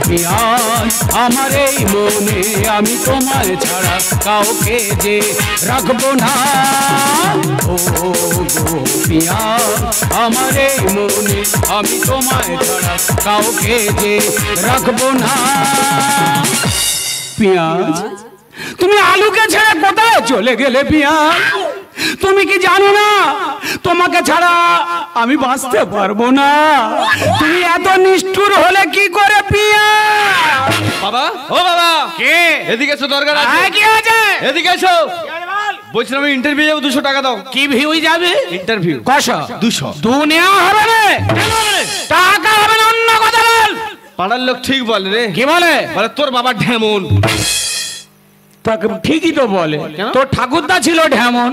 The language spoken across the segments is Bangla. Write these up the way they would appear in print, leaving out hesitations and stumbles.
পিয়াজ আমার এই মনে আমি তোমায় ছাড়া কাউকে যে রাখবো না। ও পিয়াজ আমার এই মনে আমি তোমায় ছাড়া কাউকে যে রাখবো না। পিয়াজ তুমি আলুকে ছেড়ে কোথায় চলে গেলে পিয়াজ? তুমি কি জানো না তোমাকে ছাড়া আমি বাঁচতে পারবো না? তুমি এত নিষ্ঠুর হলে কি করে পিয়াজ? বাবা, ও বাবা, কে এদিকে এসো, দরকার আছে। কি আছে? এদিকে এসো। বলছিলাম আমি ইন্টারভিউ যাবো, 200 টাকা দাও। কি ভিউ যাবে? ইন্টারভিউ। কয়শো? 200। দুনিয়া হবে না, টাকা হবে না, অন্য কথা বল। পাড়ার লোক ঠিক বলে রে। কি বলে? বলে তোর বাবা ঢেমন। ঠিকই তো বলে, তোর ঠাকুরদা ছিল ঢেমন,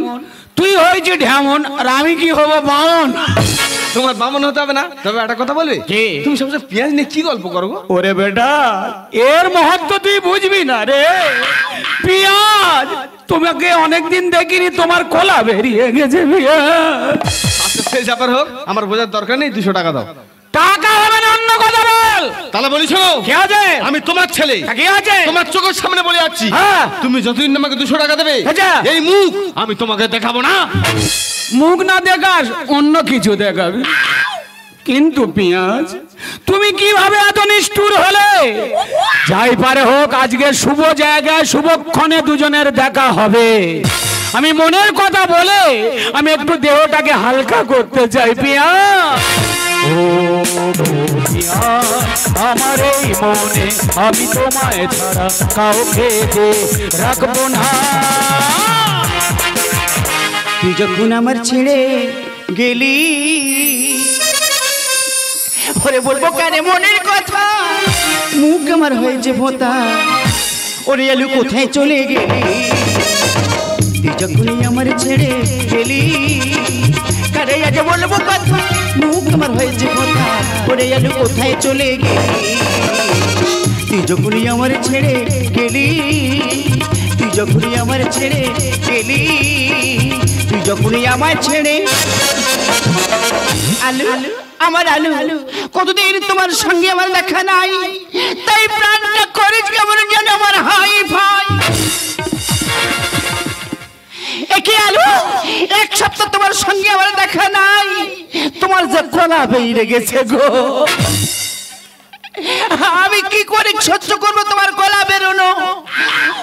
তুই হয়েছে ঢেমন, আর আমি কি হবো বামন? তোমার বামন হতে হবে না। তবে একটা কথা বলবে, তুমি সবসময় পেঁয়াজ নিয়ে কি গল্প করো? ওরে বেটা, এর মহত্ব তুই বুঝবি না রে। পেঁয়াজ তোমাকে অনেকদিন দেখিনি, তোমার কলা বেরিয়ে গেছে। আচ্ছা সে ব্যাপার হোক, আমার বোঝার দরকার নেই, 200 টাকা দাও। টাকা হবে না, অন্য কথা বল। তাহলে বলিস কি আছে? আমি তোমার ছেলে, কি আছে? তোমার চোখের সামনে বলে যাচ্ছি, তুমি যতদিন আমাকে 200 টাকা দেবে এই মুখ আমি তোমাকে দেখাবো না। মুখ না দেখাস, অন্য কিছু দেখাবি। কিন্তু পেঁয়াজ তুমি কিভাবে এত নিষ্ঠুর হলে? যাই পারে হোক, আজকে শুভ জায়গায় শুভক্ষণে দুজনের দেখা হবে। আমি মনের কথা বলে আমি একটু দেহটাকে হালকা করতে চাই পেঁয়াজ। ও পিয়াজ আমার এই মনে আমি তোমায় ছাড়া কাউকে যে রাখবো না। তুই যখন আমার ছেড়ে গেলি, ওরে বলবো কানে মনের কথা, মুখ আমার হয়েছে ভোতা। ওরে আলু কোথায় চলে গেলি? তুই যখনই আমার ছেড়ে গেলি, কারে আজ বলবো কথা, মুখ আমার হয়েছে ভোতা। ওরে আলু কোথায় চলে গেলি? তুই যখনই আমার ছেড়ে গেলি, তুই যখনই আমার ছেড়ে গেলি, তুই যখনই আমার ছেড়ে। আলু আমার আলু, কতদিন তোমার সঙ্গে আমার দেখা নাই, তাই প্রাণটা করেছি কেমন যেন আমার হাই ভাই। একে আলু, এক সপ্তাহ তোমার সঙ্গে আমার দেখা নাই, তোমার যে গলা বেরিয়ে গেছে গো। আমি কি করে সহ্য করবো তোমার গলা বেরোনো?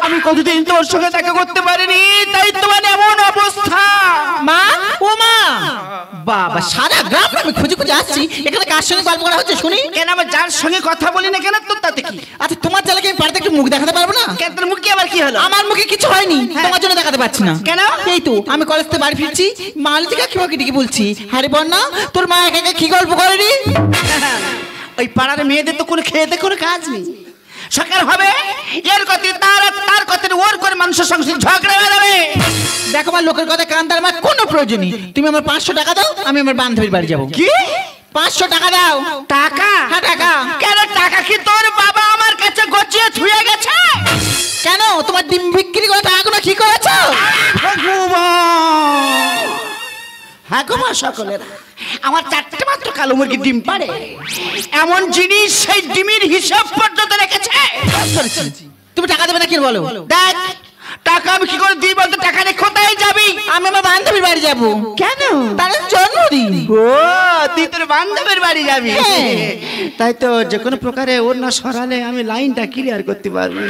আমি কতদিন তোর সঙ্গে দেখা করতে পারিনি, তাই তোমার এমন অবস্থা। মা, ও মা, বাবা সারা গ্রাম আমি খুঁজে খুঁজে আসছি, এখানে কার সঙ্গে গল্প করা হচ্ছে শুনি? কেন আমার যার সঙ্গে কথা বলি না কেন, তোর তাতে কি? আচ্ছা তোমার জ্বালাকে আমি বাড়িতে একটু মুখ দেখাতে পারবো না? কেন তোর মুখে আবার কি হলো? আমার মুখে কিছু হয়নি, তোমার জন্য দেখাতে পারছি না। কেন? এই তো আমি কলেজ থেকে বাড়ি ফিরছি, মালতিকা কি ডেকে বলছি, আরে বন্যা তোর মা একা একা কি গল্প করেনি? ওই পাড়ার মেয়েদের তো কোনো খেতে কোনো কাজ নেই, সকাল হবে এর কথা তার কথা ওর করে মানুষের সঙ্গে ঝগড়া হয়ে যাবে। দেখো আমার লোকের কথা কান দেওয়ার আমার কোনো প্রয়োজন নেই, তুমি আমার 500 টাকা দাও, আমি আমার বান্ধবীর বাড়ি যাবো। কি 500 টাকা দাও? টাকা? হ্যাঁ টাকা। কেন টাকা কি তোর বাবা আমার কাছে গছিয়ে ছুঁয়ে গেছে? কেন তোমার ডিম বিক্রি করে টাকাগুলো কি করেছো? হ্যাঁ গো মা, সকলেরা আমার 4টে মাত্র কালো মুরগি ডিম পারে, এমন জিনিস সেই ডিমের হিসাব পর্যন্ত রেখেছে। তুমি টাকা দেবে না কি বলো? দেখ টাকা আমি কি করে দিই বলতো? টাকা নিয়ে কোথায় যাবি? আমি আমার বান্ধবীর বাড়ি যাবো। কেন? তার জন্মদিন। ও তুই তোর বান্ধবীর বাড়ি যাবি? তাই তো যে কোনো প্রকারে ওর না সরালে আমি লাইনটা ক্লিয়ার করতে পারবো।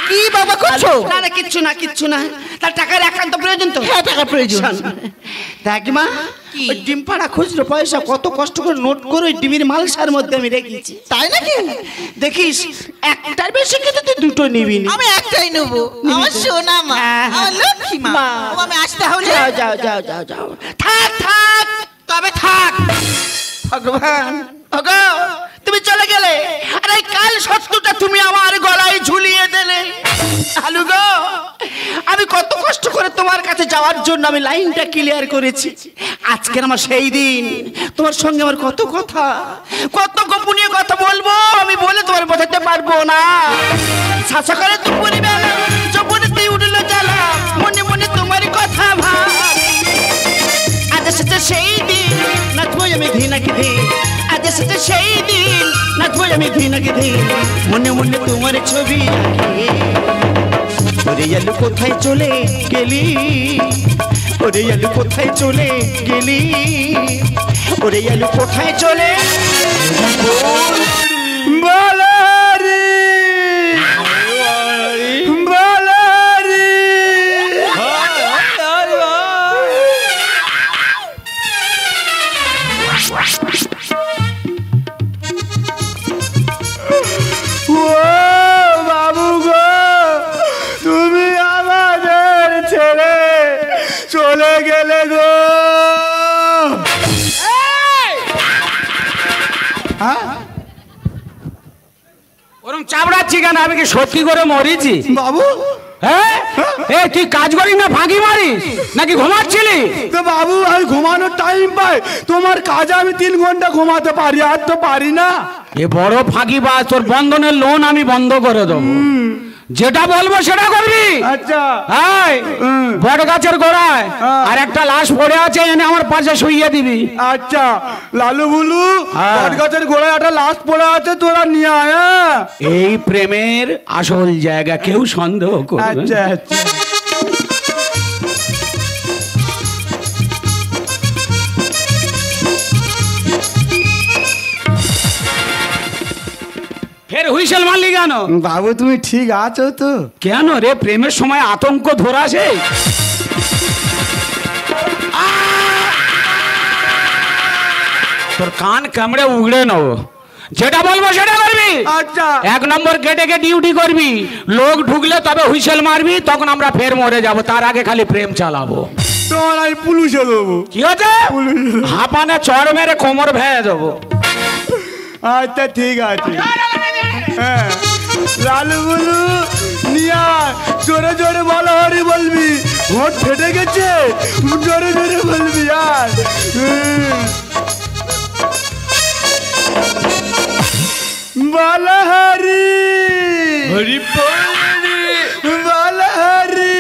কি বাবা করছো? না না কিচ্ছু না, কিচ্ছু না। তার টাকার একান্ত প্রয়োজন তো? হ্যাঁ টাকা প্রয়োজন। দেখ মা, ওই ডিম পাড়া খুচরো পয়সা কত কষ্ট করে নোট করে ওই ডিমের মালসার মধ্যে আমি রেখেছি। তাই নাকি? দেখিস একটার বেশি কিন্তু তুই দুটো নিবি। আমি একটাই নেবো, আমার সোনা মা, আমার লক্ষ্মী মা। আমি আসতে হবে। যাও যাও যাও যাও যাও, থাক থাক, তবে থাক। ভগবান, ওগো তুমি চলে গেলে, আর এই কাল সত্যটা তুমি আমার গলায় ঝুলিয়ে দিলে। আলু গো, আমি কত কষ্ট করে তোমার কাছে যাওয়ার জন্য আমি লাইনটা ক্লিয়ার করেছি। আজকের আমার সেই দিন, তোমার সঙ্গে আমার কত কথা, কত গোপনীয় কথা বলবো, আমি বলে তোমার বোঝাতে পারবো না। শাসা করে দুপুরি বেলা যৌবনে তুই উঠলো জ্বালা, মনে মনে তোমার কথা ভাব। আজ এসেছে সেই দিন, নাচবো আমি ঘি নাকি ধি। আজ এসেছে সেই দিন, নাচবো আমি ঘৃণাকে দিই মনে মনে তোমার ছবি আঁকি ওরে আলু কোথায় চলে গেলি ওরে আলু কোথায় চলে গেলি ওরে আলু কোথায় চলে বালারি বালারি ও বাবু গো তুমি আমাদের ছেড়ে চলে গেলে গো ওরম চাপড়াচ্ছি কেন? আমি কি সত্যি করে মরিছি বাবু? হ্যাঁ এই তুই কাজ করিস না ফাঁকি মারিস নাকি ঘুমাচ্ছিলি? তো বাবু আমি ঘুমানোর টাইম পাই, তোমার কাজে আমি 3 ঘন্টা ঘুমাতে পারি, আর তো পারি না। এ বড় ফাঁকি বাজ, তোর বন্ধনের লোন আমি বন্ধ করে দেবো, যেটা বলবো সেটা করবি। আচ্ছা বট গাছের গোড়ায় আর একটা লাশ পড়ে আছে, এনে আমার পাশে শুইয়ে দিবি। আচ্ছা লালু বুলু, হ্যাঁ। বট গাছের গোড়ায় একটা লাশ পড়ে আছে, তোরা নিয়ে আয়। হ্যাঁ? এই প্রেমের আসল জায়গা কেউ সন্দেহ করবে না। আচ্ছা আচ্ছা ফের হুইসেল মারলি কেন? বাবু তুমি ঠিক আছো তো? কেন রে, প্রেমের সময় আতঙ্ক ধরাছে? তোর কান কামড়ে উগড়ে নেবো, যেটা বলবো সেটা করবি। আচ্ছা 1 নম্বর গেটে গিয়ে ডিউটি করবি, লোক ঢুকলে তবে হুইসেল মারবি, তখন আমরা ফের মরে যাব, তার আগে খালি প্রেম চালাবো। তোমার আমি পুলিশে দেবো। কি হচ্ছে? হাঁপানে চড় মেরে কোমর ভেঙে দেবো। আচ্ছা ঠিক আছে। হ্যাঁ লালু বুলু নিয়ে আয়, জোরে জোরে বলো, হরি বলবি, ভোট ফেটে গেছে, জোরে জোরে বলবি আর। বলো হরি হরি বলো হরি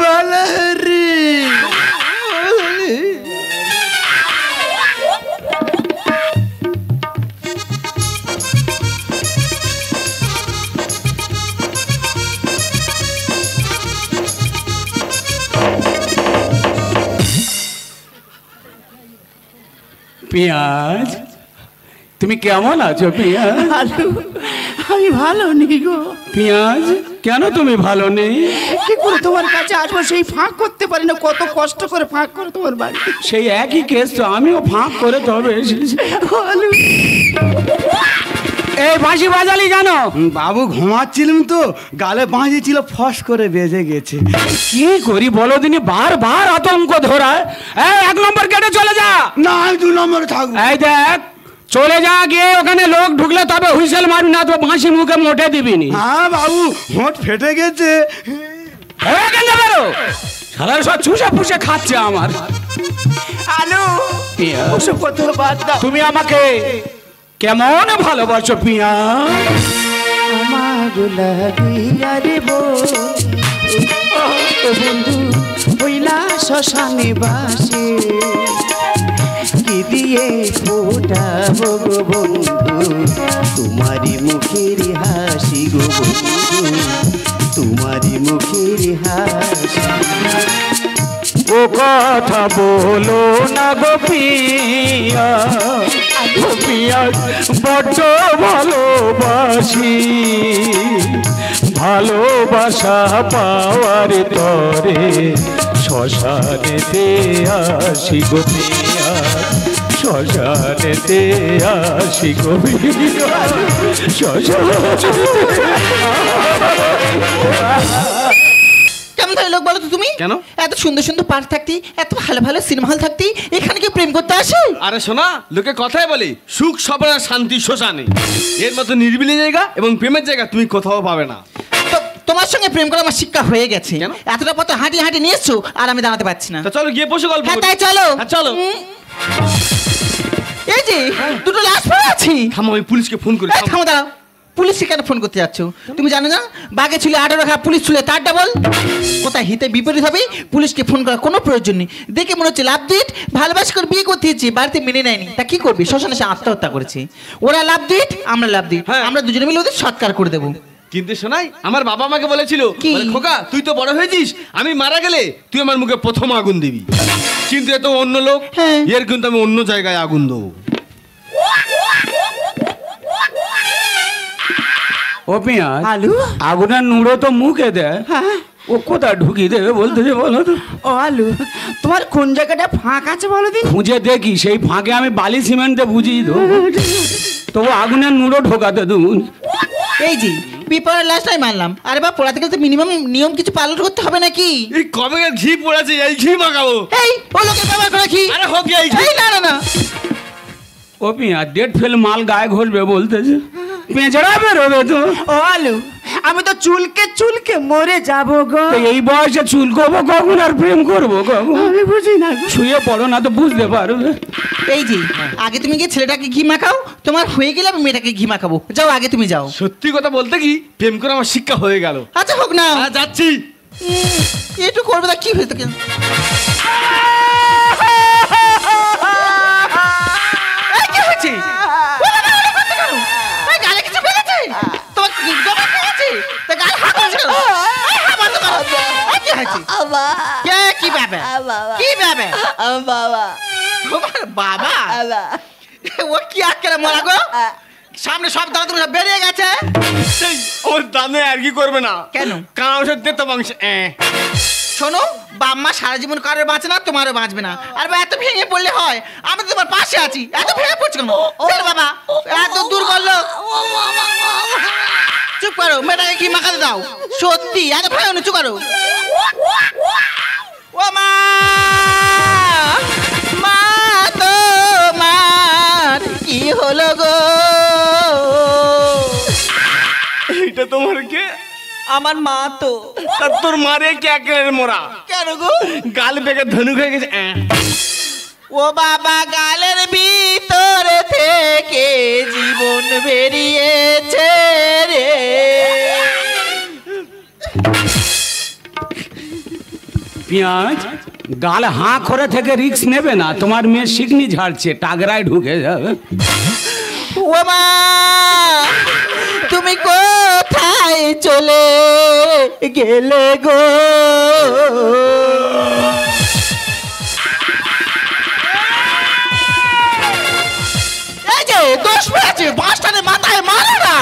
বলো হরি। পেঁয়াজ, তুমি কেমন আছো পেঁয়াজ? আলু আমি ভালো নেই গো। পেঁয়াজ কেন তুমি ভালো নেই? কি করে তোমার কাছে আসবো, সেই ফাঁক করতে পারি না, কত কষ্ট করে ফাঁক করে তোমার বাড়ি। সেই একই কেস তো, আমিও ফাঁক করে তবে এসেছি। আলু এই বাঁশি বাজালি কেন? বাবু ঘুমাচ্ছিলাম তো, গালে বাঁশি ছিল, ফস করে বেজে গেছে। কি করি বলো দিনি, বারবার আতঙ্ক ধরায়। এই 1 নম্বর গেটে চলে যা। না আমি 2 নম্বরে থাকবো। এই দেখ, চলে যা, গিয়ে ওখানে লোক ঢুকলে তবে হুইসেল মারবি, না তো বাঁশি মুখে মোটে দিবি নি। হ্যাঁ বাবু হোঁট ফেটে গেছে। সারা সব চুষে পুষে খাচ্ছে আমার। আলু ওসব কথা বাদ দাও। তুমি আমাকে কেমন ভালোবাসো পেঁয়াজ? আমার লাগিয়া রে বন্ধু হইলা শ্মশানে বাসে, কি দিয়ে ফোটাবো গো বন্ধু তোমারি মুখের হাসি গো বন্ধু, তোমারি মুখের হাসি। ও কথা বলো না গো পিঁয়াজ, ও পিঁয়াজ বড্ড ভালোবাসি, ভালোবাসা পাওয়ার তরে শ্মশানেতে আসি গো পিঁয়াজ, শ্মশানেতে আসি গো পিঁয়াজ, শ্মশানেতে। কেমন তাই লোক বলো তো তুমি? কেন? এত সুন্দর সুন্দর পার্ক থাকতি, এত ভালো ভালো সিনেমা হল থাকতি, এখানে কি প্রেম করতে আসে? আরে শোনা, লোকে কথাই বলে সুখ সবার শান্তি শ্মশানে। এর মতো নিরিবিলি জায়গা এবং প্রেমের জায়গা তুমি কোথাও পাবে না। তো তোমার সঙ্গে প্রেম করা আমার শিক্ষা হয়ে গেছে। কেন? এতটা পথ হাঁটি হাঁটি নিয়ে এসছো, আর আমি দাঁড়াতে পারছি না। তা চলো গিয়ে বসে গল্প হ্যাঁ করি। তাই চলো। হ্যাঁ, চলো। এই যে 2টো লাশ পড়ে আছি। থামো, আমি পুলিশকে ফোন করি। এই থামো, দাঁড়াও। পুলিশকে কেন ফোন করতে যাচ্ছ? তুমি জানো না বাঘে ছিল 18 ঘা, পুলিশ ছিল তার ডাবল। কোথায় হিতে বিপরীত হবে, পুলিশকে ফোন করার কোনো প্রয়োজন নেই। দেখে মনে হচ্ছে লাভ দিট ভালোবাসা করে বিয়ে করতে হচ্ছে, বাড়িতে মেনে নেয়নি, তা কি করবি? শ্মশানে সে আত্মহত্যা করেছে। ওরা লাভ দিট, আমরা লাভ দিট, আমরা দুজনে মিলে ওদের সৎকার করে দেবো। কিন্তু শোনাই, আমার বাবা আমাকে বলেছিল, কি? বলে, খোকা তুই তো বড় হয়েছিস, আমি মারা গেলে তুই আমার মুখে প্রথম আগুন দিবি। কিন্তু এত অন্য লোক, হ্যাঁ। এর কিন্তু আমি অন্য জায়গায় আগুন দেবো। ও পেঁয়াজ, আলু আগুনের নুড়ো তো মুখে দেয়, ও কোথায় ঢুকিয়ে দেবে বলতেছে বলো তো? ও আলু, তোমার কোন জায়গাটা ফাঁক আছে বলো দিন। খুঁজে দেখি, সেই ফাঁকে আমি বালি সিমেন্টে বুঝিয়ে দেবো, তবু আগুনের নুড়ো ঢোকাতে দেবো। এই যে পেপারের লাস্টটাই মানলাম, আরে বা পোড়াতে গেলে তো মিনিমাম নিয়ম কিছু পালন করতে হবে নাকি? এই কবে ঘি পড়েছে, এই ঘি মাখাবো। এই ও লোকের ব্যবহার করে কি? আরে হোক এই ঘি। এই না না না, ও পেঁয়াজ, ডেট ফেল মাল গায়ে ঘষবে বলতেছে, পেঁচড়া বেরোবে তো। ও আলু, আমি তো চুলকে চুলকে মরে যাব গো। তো এই বয়সে চুল করবো কখন আর প্রেম করবো কখন? আমি বুঝি না গো। শুয়ে পড়ো না তো বুঝতে পারবে। এই যে আগে তুমি গিয়ে ছেলেটাকে ঘি মাখাও, তোমার হয়ে গেলে আমি মেয়েটাকে ঘি মাখাবো। যাও আগে তুমি যাও। সত্যি কথা বলতে কি, প্রেম করে আমার শিক্ষা হয়ে গেল। আচ্ছা হোক না, যাচ্ছি। একটু করবে না কি হয়েছে কেন? এই, কি হয়েছে? বলো না, বলো করতে কেন? এই, গালে কিছু বেঁধেছে? তোমার কি জমা পেয়েছে? তা গালে হাত দিয়েছে কেন? এই, হাত বন্ধ করো। এই, কি হয়েছে? কে, কি ব্যাপার? কি ব্যাপার? তোমার বাবা? ও কি আক্কেলে মরা গো? সামনে সব দাঁড়া তুমি বেরিয়ে গেছে। এই, ওর দামে আর কি করবে না। কেন? কারণ সত্যি তো মাংস। শোনো, বাম্মা সারা জীবন কারোর বাঁচে না, তোমারও বাঁচবে না। আর বা এত ভেঙে পড়লে হয়? আমি তো তোমার পাশে আছি, এত ভেঙে পড়ছো কেন? চল বাবা, এত দূর করলো। চুপ করো, মেয়েটাকে কি মাখাতে দাও। সত্যি এত ভেঙে না, চুপ করো। ও মা, মা তোমার কি হলো গো? এইটা তোমার কে? আমার মা তো। তা তোর মারে কে একের মোরা? কেন গো? গাল বেগে ধনুক হয়ে গেছে। ও বাবা, গালের ভিতর থেকে জীবন বেরিয়েছে রে। পেঁয়াজ, গাল হাঁ করে থেকে রিস্ক নেবে না, তোমার মেয়ে শিকনি ঝাড়ছে, টাগরায় ঢুকে যাবে। ও মা, তুমি কোথায় চলে গেলে গো? এই যে দোষ পেয়েছে, বাঁশটানে মাথায় মারো না।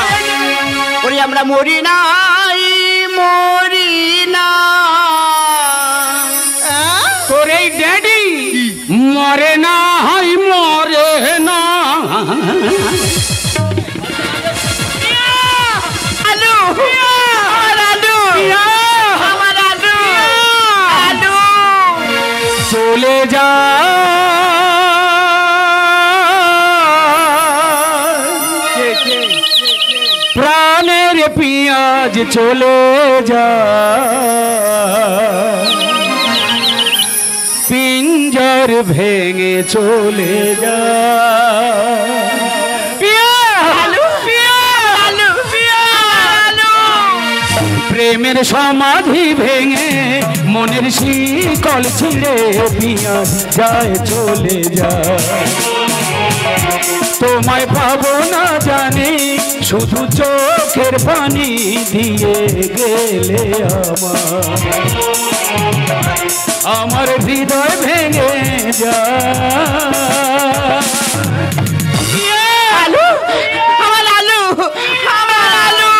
ওরে আমরা মরি নাই, মরি না। তোর এই ড্যাডি মরে না, হয় মরে না। আলু, আমার আলু, আমার আলু, আলু চলে যা, প্রাণের পেঁয়াজ চলে যা, পিঞ্জর ভেঙে চলে যা। প্রেমের সমাধি ভেঙে মনের শিকল ছিঁড়ে পেঁয়াজ যায় চলে যা। তোমায় পাবো না জানি, শুধু চোখের পানি দিয়ে গেলে আমার হৃদয় ভেঙে যা। আলু, আমার আলু, আমার আলু।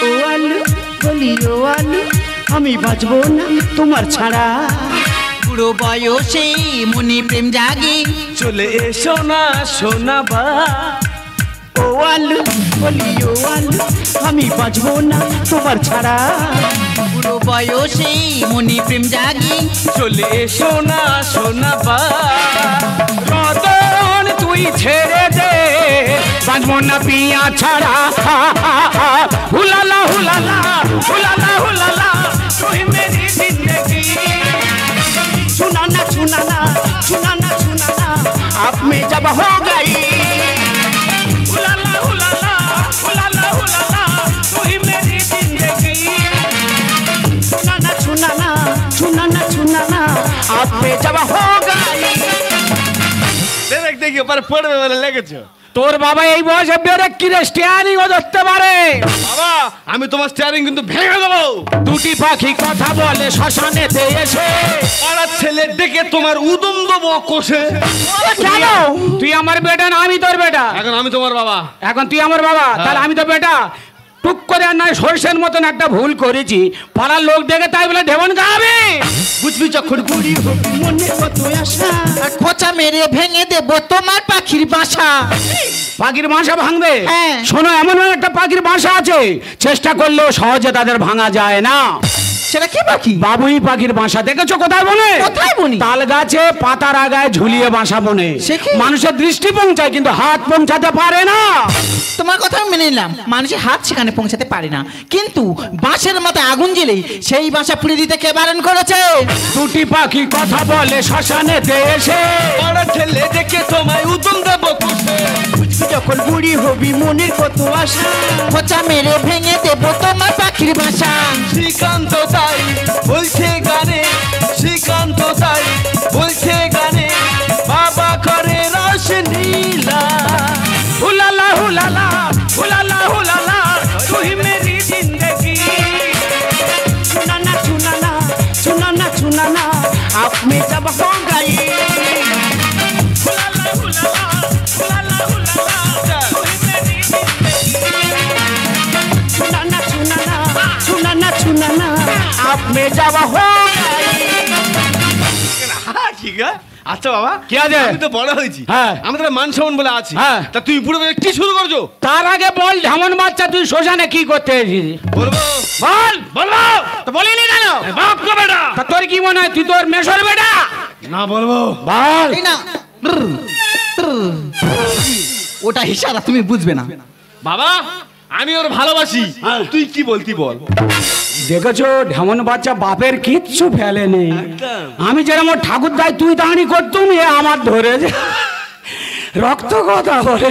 ও আলু, বলি ও আলু, আমি বাঁচবো না তোমার ছাড়া। বুড়ো বয়সে মনে প্রেম জাগে, চলে এসো না শোনাবা। ও আলু, বলি ও আলু, আমি বাঁচবো না তোমার ছাড়া। বুড়ো বয়সে মনে প্রেম জাগে, চলে এসো না শোনাবা। রতন তুই ছেড়ে দে, বাঁচবো না পিয়া ছাড়া। হুলালা হুলালা হুলালা হুলালা, তুই মেরি জিন্দগি। सुनाना सुनाना सुनाना सुनाना, अब मैं जब हो गई। হুলালা হুলালা में जब होगा দেখ দেখি ওপারে পড়বে বলে লেগেছো। তোর বাবা এই বয়সে ব্রেক কি রে স্টিয়ারিং ও ধরতে পারে? বাবা আমি তোমার স্টিয়ারিং কিন্তু ভেঙে দেবো। দুটি পাখি কথা বলে শ্মশানেতে এসে। পাড়ার ছেলে ডেকে তোমার উদম দেবো কোষে। কেন? তুই আমার বেটা না আমি তোর বেটা? এখন আমি তোমার বাবা। এখন তুই আমার বাবা, তাহলে আমি তো বেটা। টুক করে আর নয় সরষের মতন একটা ভুল করেছি, পাড়ার লোক দেখে তাই বলে ঢেমন গাবে। বুঝবি যখন বুড়ি হবি মনে কত আশা আর খোঁচা মেরে ভেঙে দেবো তোমার পাখির বাসা। পাখির বাসা ভাঙবে? হ্যাঁ। শোনো, এমন একটা পাখির বাসা আছে চেষ্টা করলেও সহজে তাদের ভাঙা যায় না। সেটা কি পাখি? বাবুই পাখির বাসা দেখেছো কোথায় বনে? কোথায় বনি? তাল গাছে পাতার আগায় ঝুলিয়ে বাসা বনে। সে কি? মানুষের দৃষ্টি পৌঁছায় কিন্তু হাত পৌঁছাতে পারে না। তোমার কথা আমি মেনে নিলাম, মানুষের হাত সেখানে পৌঁছাতে পারে না, কিন্তু বাঁশের মাথায় আগুন জ্বেলে সেই বাসা পুড়ে দিতে কে বারণ করেছে? দুটি পাখি কথা বলে শ্মশানেতে এসে। পাড়ার ছেলে ডেকে তোমায় উদম দেবো কোষে। বুঝবি যখন বুড়ি হবি মনের কত আশা খোঁচা মেরে ভেঙে দেবো তোমার পাখির বাসা। শ্রীকান্ত তাই বলছে গানে, শ্রীকান্ত তাই বলছে গানে, বাবা করে রস নীলা। হুলালা হুলালা হুলালা হুলালা তুই মেরি জিন্দগি। সুনানা সুনানা সুনানা সুনানা আপ মে জব হো গই। হুলালা হুলালা হুলালা হুলালা তুই মেরি জিন্দগি। সুনানা সুনানা সুনানা সুনানা আপ মে জব হো গই। ঠিক আছে। আচ্ছা বাবা কি আছে? আমি তো বড় হয়েছি, হ্যাঁ। আমাদের মান সম্মান বলে আছি, হ্যাঁ। তা তুমি পুরো কি শুরু করছো? তার আগে বল ঢেমন বাচ্চা তুই শ্মশানে কি করতে এসেছিস? বলবো বল বলবো তো বলিনি কেন? বাপ গো বেটা। তা তোর কি মনে হয় তুই তোর মেশর বেটা? না বলবো। বল। এই না ওটা ইশারা, তুমি বুঝবে না। বাবা আমি ওর ভালোবাসি, তুই কি বলতি বল। দেখেছো ঢেমন বাচ্চা বাপের কিচ্ছু ফেলে নেই। আমি যেরকম ওর ঠাকুর দায় তুই দাঁড়ি করতুম, এ আমার ধরে যে রক্ত কথা বলে।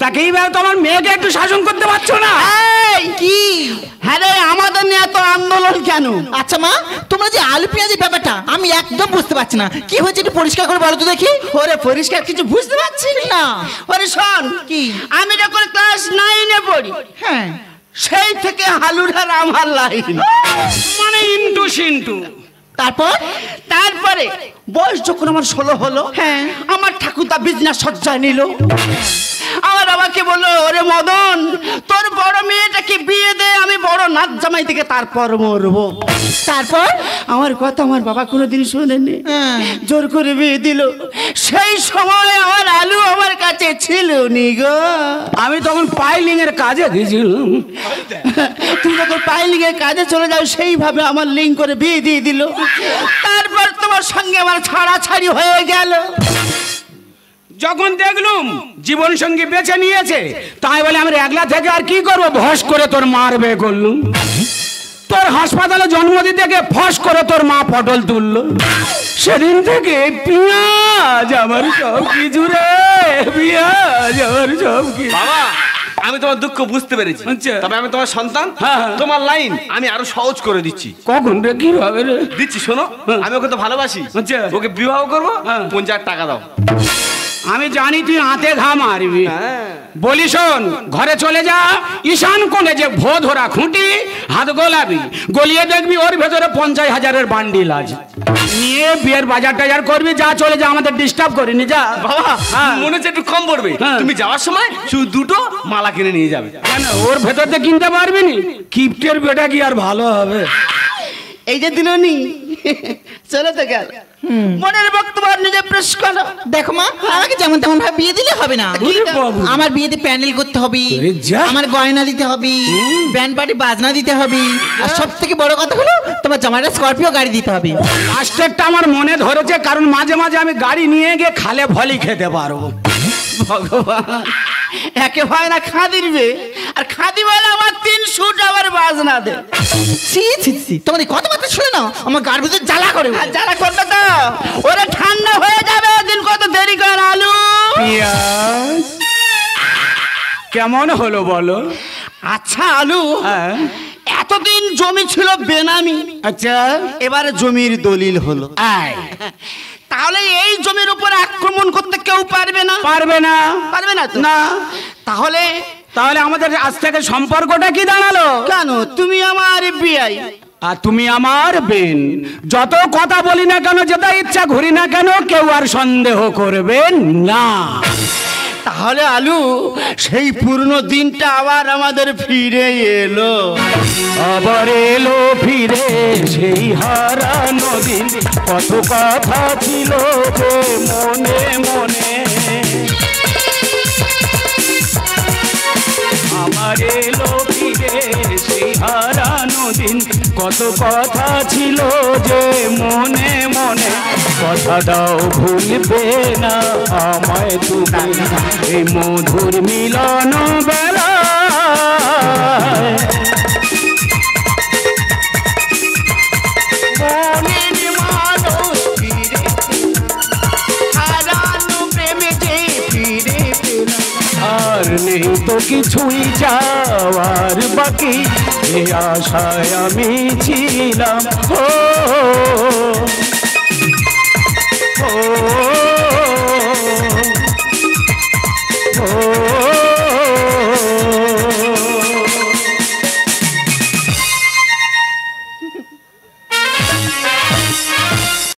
তাকে এইবার তোমার মেয়েকে একটু শাসন করতে পারছো না? এই কি হ্যাঁ রে, আমাদের নিয়ে এত আন্দোলন কেন? আচ্ছা মা, তোমরা যে আলু পেঁয়াজের ব্যাপারটা আমি একদম বুঝতে পারছি না, কি হয়েছে একটু পরিষ্কার করে বলো তো দেখি। ওরে পরিষ্কার কিছু বুঝতে পারছি না। ওরে শোন, কি আমি যখন ক্লাস 9-এ পড়ি, হ্যাঁ সেই থেকে হালুরার আমার লাইন, মানে ইন্টু সিন্টু। তারপরে বয়স যখন আমার 16 হলো, হ্যাঁ আমার ঠাকুরদা বিজনেস সজ্জায় নিল। আমার বাবাকে বললো, ওরে মদন তোর বড় মেয়েটাকে বিয়ে দে, আমি বড় নাচ জামাই থেকে তারপর মরবো। তারপর আমার কথা আমার বাবা কোনোদিন শোনেনি, জোর করে বিয়ে দিল। সেই সময় আমার আলু আমার কাছে ছিল নি গো। আমি তখন পাইলিং এর কাজে গেছিলাম। তুমি যখন পাইলিং এর কাজে চলে যাও, সেইভাবে আমার লিঙ্ক করে বিয়ে দিয়ে দিল। তারপর তোমার সঙ্গে আমার ছাড়াছাড়ি হয়ে গেল। যখন দেখলুম জীবন সঙ্গী বেছে নিয়েছে, তাই বলে আমি একলা থেকে আর কি করবো, ভস করে তোর মার বিয়ে করলুম। তোর হাসপাতালে জন্ম দিতে গিয়ে ফস করে তোর মা পটল তুললো। সেদিন থেকে পিঁয়াজ আমার সব কিছু রে, পিঁয়াজ আমার সব কিছু। বাবা আমি তোমার দুঃখ বুঝতে পেরেছি, আচ্ছা। তবে আমি তোমার সন্তান, হ্যাঁ। তোমার লাইন আমি আরো সহজ করে দিচ্ছি। কখন রে, কিভাবে রে? দিচ্ছি শোনো, আমি ওকে তো ভালোবাসি, আচ্ছা। ওকে বিবাহ করবো, হ্যাঁ। 50 টাকা দাও। আমি জানি তুই হাতে ঘা মারবি, বলি শোন, ঘরে চলে যা, ঈশান কোণে যে ভো ধরা খুঁটি হাত গোলাবি, গলিয়ে দেখবি ওর ভেতরে 50,000-এর বান্ডিল আছে। নিয়ে বিয়ের বাজার টাজার করবি, যা চলে যা, আমাদের ডিস্টার্ব করিনি, যা। বাবা হ্যাঁ। মনে হচ্ছে একটু কম পড়বে, হ্যাঁ। তুমি যাওয়ার সময় শুধু 2টো মালা কিনে নিয়ে যাবে। কেন, ওর ভেতর দিয়ে কিনতে পারবি নি? কিপ্টের বেটা কি আর ভালো হবে? এই যে দিননি চলে তো গেল, মনের বক্তব্য নিজে প্রেস করো। দেখো মা, আমাকে যেমন তেমন ভাবে বিয়ে দিলে হবে না, ওরে বাবু। আমার বিয়েতে প্যান্ডেল করতে হবে, ওরে যা। আমার গয়না দিতে হবে, ব্যান্ড পার্টি বাজনা দিতে হবে, আর সব থেকে বড় কথা হলো তোমার জামাইটা স্করপিও গাড়ি দিতে হবে। লাস্টেরটা আমার মনে ধরেছে, কারণ মাঝে মাঝে আমি গাড়ি নিয়ে গিয়ে খালে ভলি খেতে পারবো। ভগবান, একে হয় না খাদি দিবে, আর খাদি বলে আমার 3 শুট আবার বাজনা দে। ছি ছি ছি, তোমার এই কথাবার্তা শুনে না আমার গার ভিতরে জ্বালা করে। জ্বালা করবে তো, ওরা ঠান্ডা হয়ে যাবে, দিন কত দেরি কর। আলু পিঁয়াজ কেমন হলো বলো? আচ্ছা আলু, হ্যাঁ। এতদিন জমি ছিল বেনামি, আচ্ছা এবারে জমির দলিল হলো। আয় তাহলে এই জমির উপর আক্রমণ করতে কেউ পারবে না? পারবে না। পারবে না তো? না। তাহলে তাহলে আমাদের আজ থেকে সম্পর্কটা কি দাঁড়ালো? কেন তুমি আমার বিয়াই আর তুমি আমার বেন, যত কথা বলি না কেন, যেটা ইচ্ছা ঘুরি না কেন, কেউ আর সন্দেহ করবেন না। তাহলে আলু সেই পুরনো দিনটা আবার আমাদের ফিরে এলো। আবার এলো ফিরে সেই হারানো দিন, কত কথা ছিল যে মনে মনে। আবার এলো ফিরে সেই হারানো দিন, কত কথা ছিল যে মনে মনে। কথা দাও ভুলবে না আমায় তুমি, এই মধুর মিলন বেলা। মনের মানুষ ফিরে হারানো প্রেমে যে ফিরে পেলাম। আর নেই তো কিছুই যাওয়ার বাকি, এই আশায় আমি ছিলাম। ও